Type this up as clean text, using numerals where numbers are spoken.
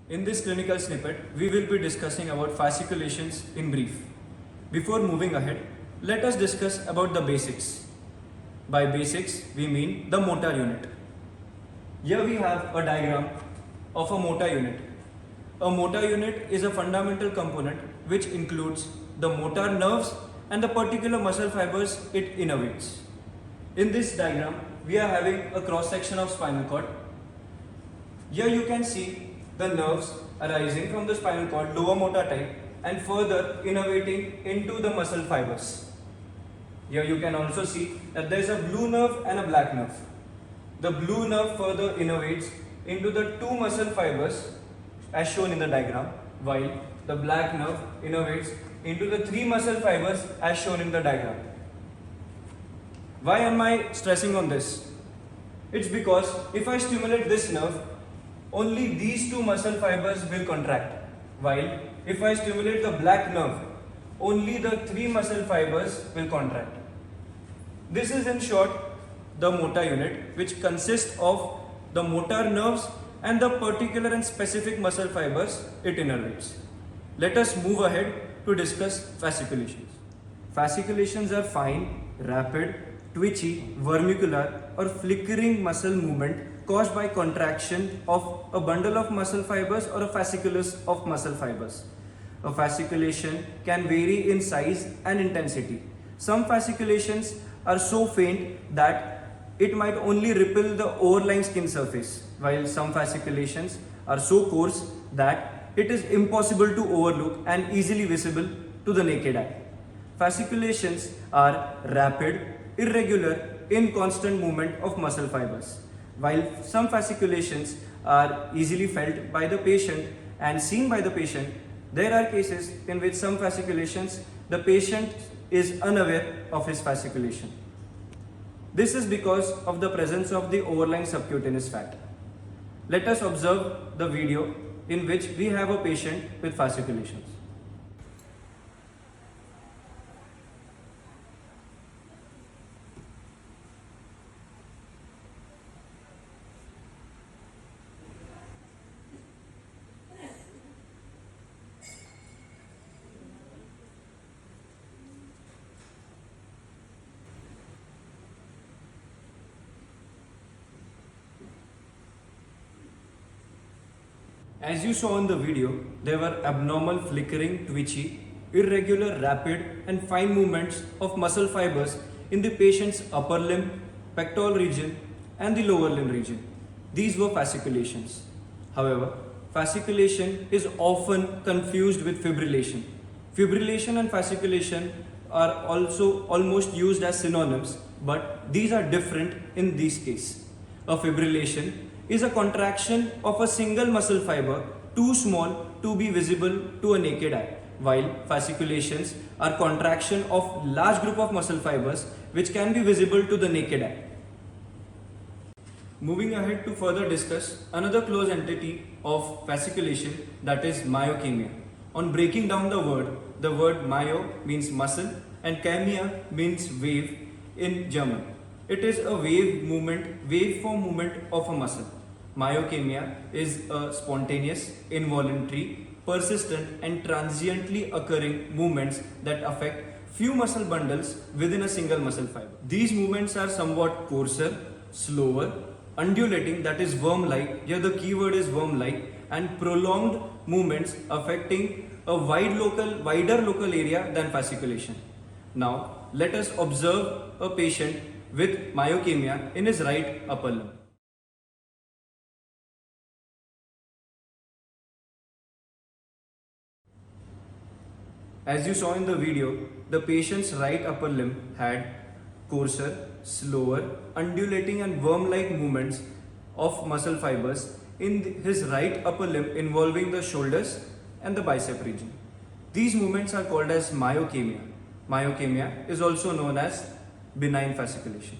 In this clinical snippet, we will be discussing about fasciculations in brief. Before moving ahead, let us discuss about the basics. By basics, we mean the motor unit. Here we have a diagram of a motor unit. A motor unit is a fundamental component which includes the motor nerves and the particular muscle fibers it innervates. In this diagram, we are having a cross section of spinal cord. Here you can see the nerves arising from the spinal cord, lower motor type, and further innervating into the muscle fibers. Here you can also see that there is a blue nerve and a black nerve. The blue nerve further innervates into the two muscle fibers as shown in the diagram, while the black nerve innervates into the three muscle fibers as shown in the diagram. Why am I stressing on this? It's because if I stimulate this nerve, only these two muscle fibers will contract, while if I stimulate the black nerve, only the three muscle fibers will contract. This is in short the motor unit, which consists of the motor nerves and the particular and specific muscle fibers it innervates. Let us move ahead to discuss fasciculations. Fasciculations are fine, rapid, twitchy, vermicular or flickering muscle movement caused by contraction of a bundle of muscle fibers or a fasciculus of muscle fibers. A fasciculation can vary in size and intensity. Some fasciculations are so faint that it might only ripple the overlying skin surface, while some fasciculations are so coarse that it is impossible to overlook and easily visible to the naked eye. Fasciculations are rapid, irregular, inconstant movement of muscle fibers. While some fasciculations are easily felt by the patient and seen by the patient, there are cases in which some fasciculations the patient is unaware of his fasciculation. This is because of the presence of the overlying subcutaneous fat. Let us observe the video in which we have a patient with fasciculations. As you saw in the video, there were abnormal flickering, twitchy, irregular, rapid and fine movements of muscle fibers in the patient's upper limb, pectoral region and the lower limb region. These were fasciculations. However, fasciculation is often confused with fibrillation. Fibrillation and fasciculation are also almost used as synonyms, but these are different in this case. A fibrillation is a contraction of a single muscle fiber too small to be visible to a naked eye, while fasciculations are contraction of large group of muscle fibers which can be visible to the naked eye. Moving ahead to further discuss another close entity of fasciculation, that is myokymia. On breaking down the word myo means muscle and chymia means wave in German. It is a waveform movement of a muscle. Myokymia is a spontaneous, involuntary, persistent and transiently occurring movements that affect few muscle bundles within a single muscle fiber. These movements are somewhat coarser, slower, undulating, that is worm-like, here the keyword is worm-like, and prolonged movements affecting a wider local area than fasciculation. Now let us observe a patient with myokymia in his right upper limb. As you saw in the video, the patient's right upper limb had coarser, slower, undulating and worm-like movements of muscle fibers in his right upper limb involving the shoulders and the bicep region. These movements are called as myokymia. Myokymia is also known as benign fasciculation.